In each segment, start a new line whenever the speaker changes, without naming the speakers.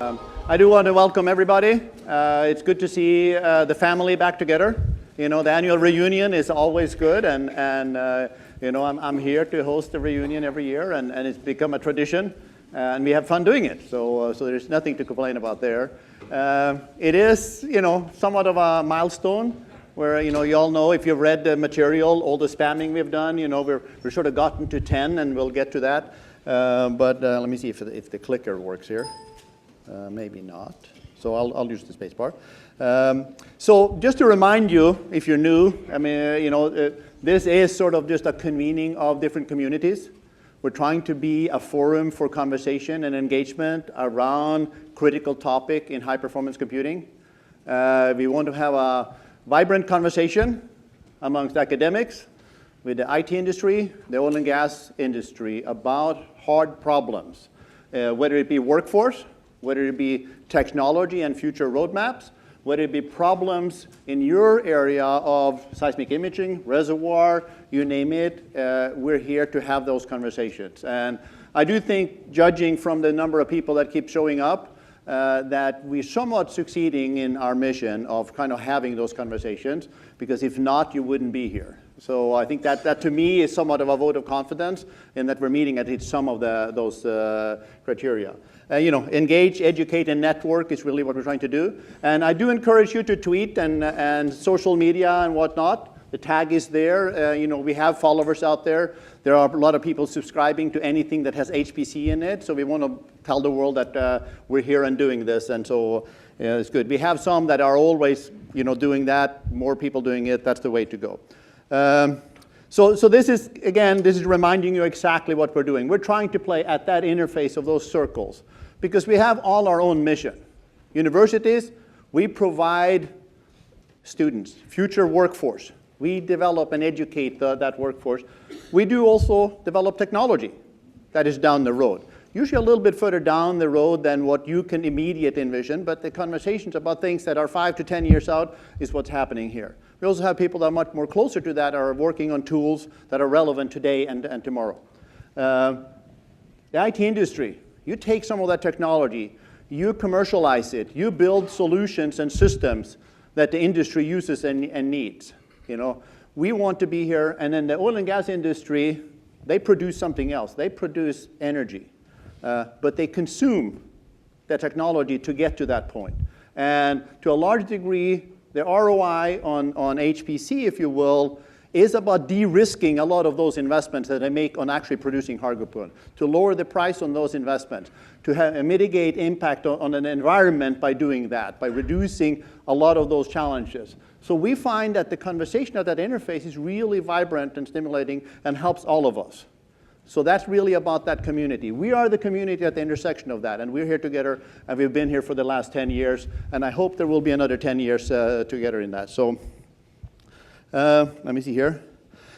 I do want to welcome everybody. It's good to see the family back together. You know, the annual reunion is always good, and you know, I'm here to host the reunion every year, and it's become a tradition, and we have fun doing it. So there's nothing to complain about there. It is, you know, somewhat of a milestone where, you know, you all know if you've read the material, all the spamming we've done, you know, we're sort of gotten to 10, and we'll get to that. But let me see if the clicker works here. Maybe not. So I'll use the space bar. So just to remind you, if you're new, I mean, you know, this is sort of just a convening of different communities. We're trying to be a forum for conversation and engagement around critical topic in high-performance computing. We want to have a vibrant conversation amongst academics, with the IT industry, the oil and gas industry, about hard problems, whether it be workforce, whether it be technology and future roadmaps, whether it be problems in your area of seismic imaging, reservoir, you name it, we're here to have those conversations. And I do think, judging from the number of people that keep showing up, that we're somewhat succeeding in our mission of kind of having those conversations, because if not, you wouldn't be here. So I think that to me is somewhat of a vote of confidence in that we're meeting at least some of those criteria. You know, engage, educate, and network is really what we're trying to do. And I do encourage you to tweet and social media and whatnot. The tag is there. You know, we have followers out there. There are a lot of people subscribing to anything that has HPC in it. So we want to tell the world that we're here and doing this. And so it's good. We have some that are always, you know, doing that. More people doing it. That's the way to go. So this is, again, this is reminding you exactly what we're doing. We're trying to play at that interface of those circles, because we have all our own mission. Universities, we provide students, future workforce. We develop and educate that workforce. We do also develop technology that is down the road. Usually a little bit further down the road than what you can immediately envision, but the conversations about things that are 5 to 10 years out is what's happening here. We also have people that are much more closer to that, are working on tools that are relevant today and tomorrow. The IT industry, you take some of that technology, you commercialize it, you build solutions and systems that the industry uses and needs. You know, we want to be here, and then the oil and gas industry, they produce something else. They produce energy, but they consume the technology to get to that point. And to a large degree, the ROI on HPC, if you will, is about de-risking a lot of those investments that they make on actually producing hydrocarbon, to lower the price on those investments, to mitigate impact on an environment by doing that, by reducing a lot of those challenges. So we find that the conversation at that interface is really vibrant and stimulating and helps all of us. So that's really about that community. We are the community at the intersection of that, and we're here together, and we've been here for the last 10 years, and I hope there will be another 10 years together in that. So let me see here.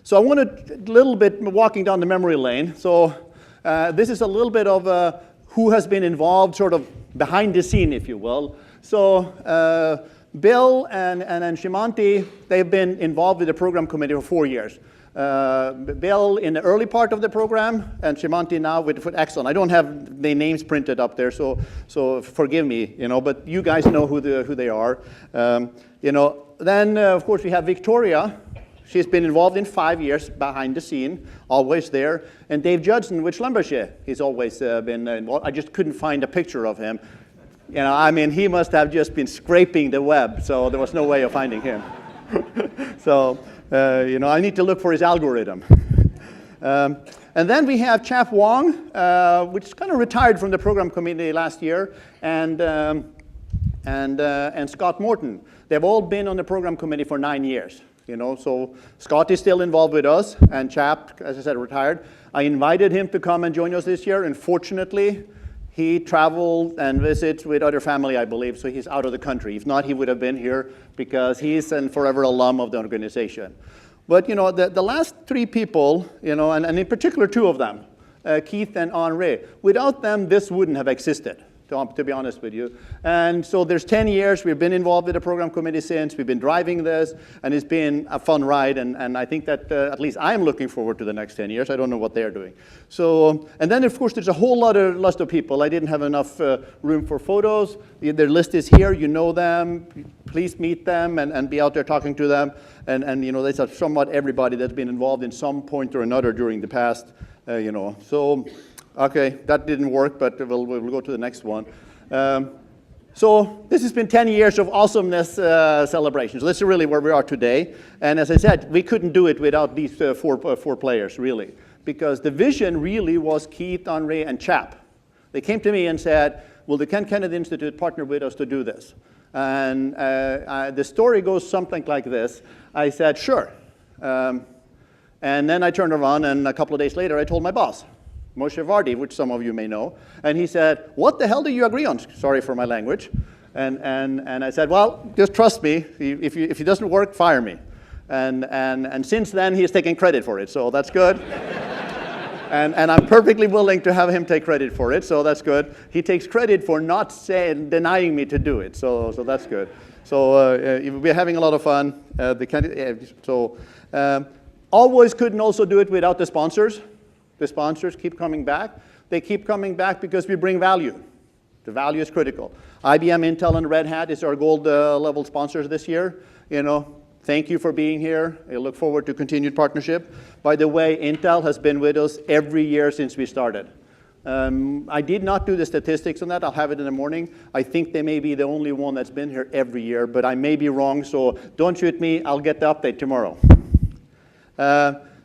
So I want a little bit walking down the memory lane. So this is a little bit of who has been involved sort of behind the scene, if you will. So Bill and Shimanti, they've been involved with the program committee for 4 years. Bill in the early part of the program, and Shimanti now with Exxon. I don't have the names printed up there, so forgive me, you know, but you guys know who they are. You know, then of course we have Victoria. She's been involved in 5 years behind the scene, always there. And Dave Judson with Schlumberger, he's always been involved. I just couldn't find a picture of him. You know, I mean, he must have just been scraping the web, so there was no way of finding him. So, you know, I need to look for his algorithm. And then we have Chap Wong, which kind of retired from the program committee last year, and Scott Morton. They've all been on the program committee for 9 years. You know, so Scott is still involved with us, and Chap, as I said, retired. I invited him to come and join us this year, and fortunately, he traveled and visits with other family, I believe, so he's out of the country. If not, he would have been here because he's a forever alum of the organization. But, you know, the last 3 people, you know, and in particular 2 of them, Keith and Henri, without them, this wouldn't have existed. to be honest with you. And so there's 10 years. We've been involved with the program committee since. We've been driving this, and it's been a fun ride. And I think that at least I'm looking forward to the next 10 years. I don't know what they're doing. So, and then, of course, there's a whole list of people. I didn't have enough room for photos. Their list is here. You know them. Please meet them and be out there talking to them. And you know, there's somewhat everybody that's been involved in some point or another during the past, you know. So, okay, that didn't work, but we'll go to the next one. So this has been 10 years of awesomeness celebrations. This is really where we are today. And as I said, we couldn't do it without these four players, really, because the vision really was Keith, Henri, and Chap. They came to me and said, will the Ken Kennedy Institute partner with us to do this? And the story goes something like this. I said, sure. And then I turned around, and a couple of days later, I told my boss, Moshe Vardi, which some of you may know. And he said, what the hell do you agree on? Sorry for my language. And I said, well, just trust me. If it doesn't work, fire me. And since then, he's taking credit for it, so that's good. And I'm perfectly willing to have him take credit for it, so that's good. He takes credit for not denying me to do it, so that's good. So we're having a lot of fun. Always couldn't also do it without the sponsors. The sponsors keep coming back. They keep coming back because we bring value. The value is critical. IBM, Intel, and Red Hat is our gold level sponsors this year. You know, thank you for being here. I look forward to continued partnership. By the way, Intel has been with us every year since we started. I did not do the statistics on that. I'll have it in the morning. I think they may be the only one that's been here every year, but I may be wrong, so don't shoot me. I'll get the update tomorrow.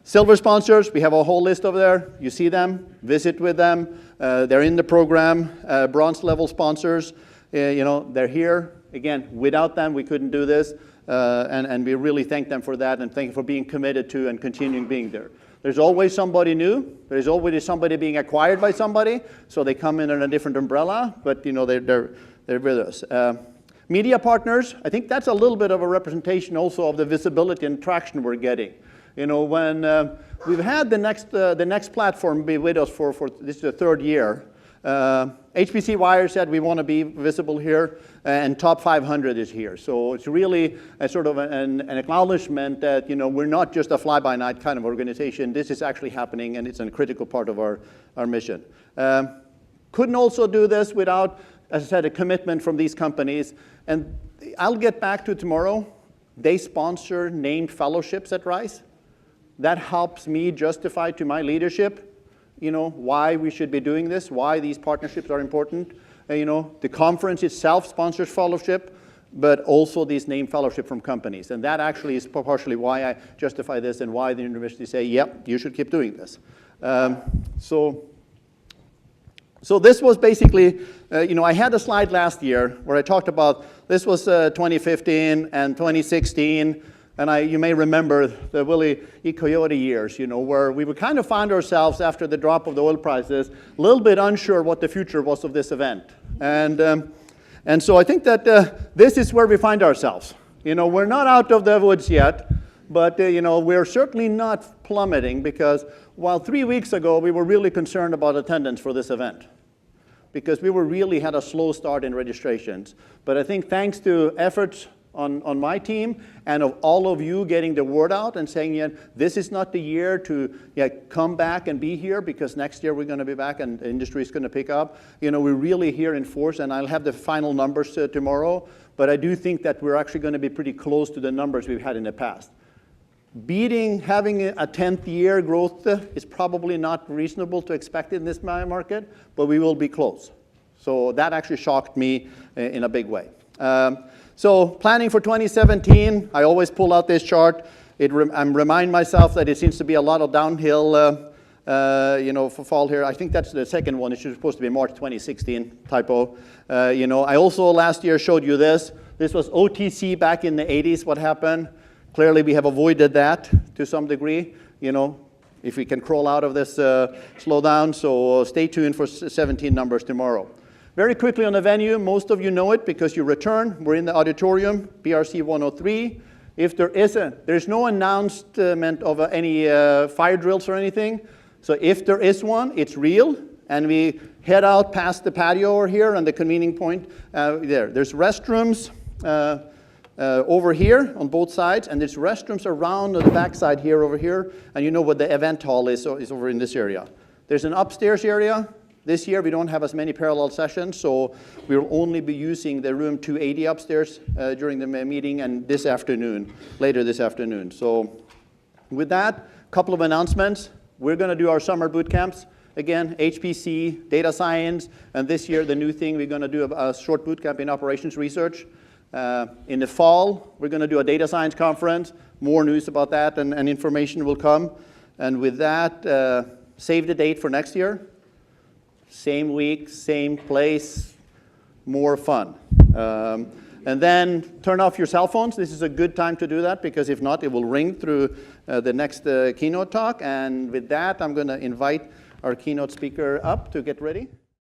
Silver sponsors, we have a whole list over there. You see them, visit with them. They're in the program. Bronze level sponsors, you know, they're here. Again, without them, we couldn't do this. And we really thank them for that, and thank you for being committed to and continuing being there. There's always somebody new. There's always somebody being acquired by somebody, so they come in a different umbrella, but you know, they're with us. Media partners, I think that's a little bit of a representation also of the visibility and traction we're getting. You know, when we've had the next platform be with us for this is the third year. HPC Wire said we want to be visible here, and Top 500 is here. So it's really a sort of an acknowledgement that, you know, we're not just a fly-by-night kind of organization. This is actually happening, and it's a critical part of our mission. Couldn't also do this without, as I said, a commitment from these companies. And I'll get back to tomorrow. They sponsor named fellowships at Rice. That helps me justify to my leadership, you know, why we should be doing this, why these partnerships are important. You know, the conference itself sponsors fellowship, but also these named fellowship from companies. And that actually is partially why I justify this and why the university say, yep, you should keep doing this. So this was basically, you know, I had a slide last year where I talked about, this was 2015 and 2016. And you may remember the Willie E. Coyote years, you know, where we would kind of find ourselves after the drop of the oil prices, a little bit unsure what the future was of this event. And so I think that this is where we find ourselves. You know, we're not out of the woods yet, but, you know, we're certainly not plummeting, because while 3 weeks ago we were really concerned about attendance for this event, because we really had a slow start in registrations. But I think thanks to efforts on my team and of all of you getting the word out and saying, yeah, this is not the year to come back and be here, because next year we're going to be back and the industry is going to pick up. You know, we're really here in force, and I'll have the final numbers tomorrow, but I do think that we're actually going to be pretty close to the numbers we've had in the past. Having a 10th year growth is probably not reasonable to expect in this market, but we will be close. So that actually shocked me in a big way. So planning for 2017, I always pull out this chart. I remind myself that it seems to be a lot of downhill, you know, for fall here. I think that's the second one. It's supposed to be March 2016 typo. You know, I also last year showed you this. This was OTC back in the 80s. What happened? Clearly, we have avoided that to some degree. You know, if we can crawl out of this slowdown. So stay tuned for 17 numbers tomorrow. Very quickly on the venue, most of you know it because you return. We're in the auditorium, BRC 103. If there's no announcement of any fire drills or anything. So if there is one, it's real. and we head out past the patio over here and the convening point there. There's restrooms over here on both sides, and there's restrooms around on the back side here over here, and you know what the event hall is over in this area. There's an upstairs area. This year we don't have as many parallel sessions, so we'll only be using the room 280 upstairs during the meeting and this afternoon, later this afternoon. So with that, a couple of announcements. We're going to do our summer boot camps. Again, HPC, data science, and this year the new thing, we're going to do a short boot camp in operations research. In the fall, we're going to do a data science conference. More news about that and information will come. And with that, save the date for next year. Same week, same place, more fun. And then turn off your cell phones. This is a good time to do that, because if not, it will ring through the next keynote talk. And with that, I'm going to invite our keynote speaker up to get ready.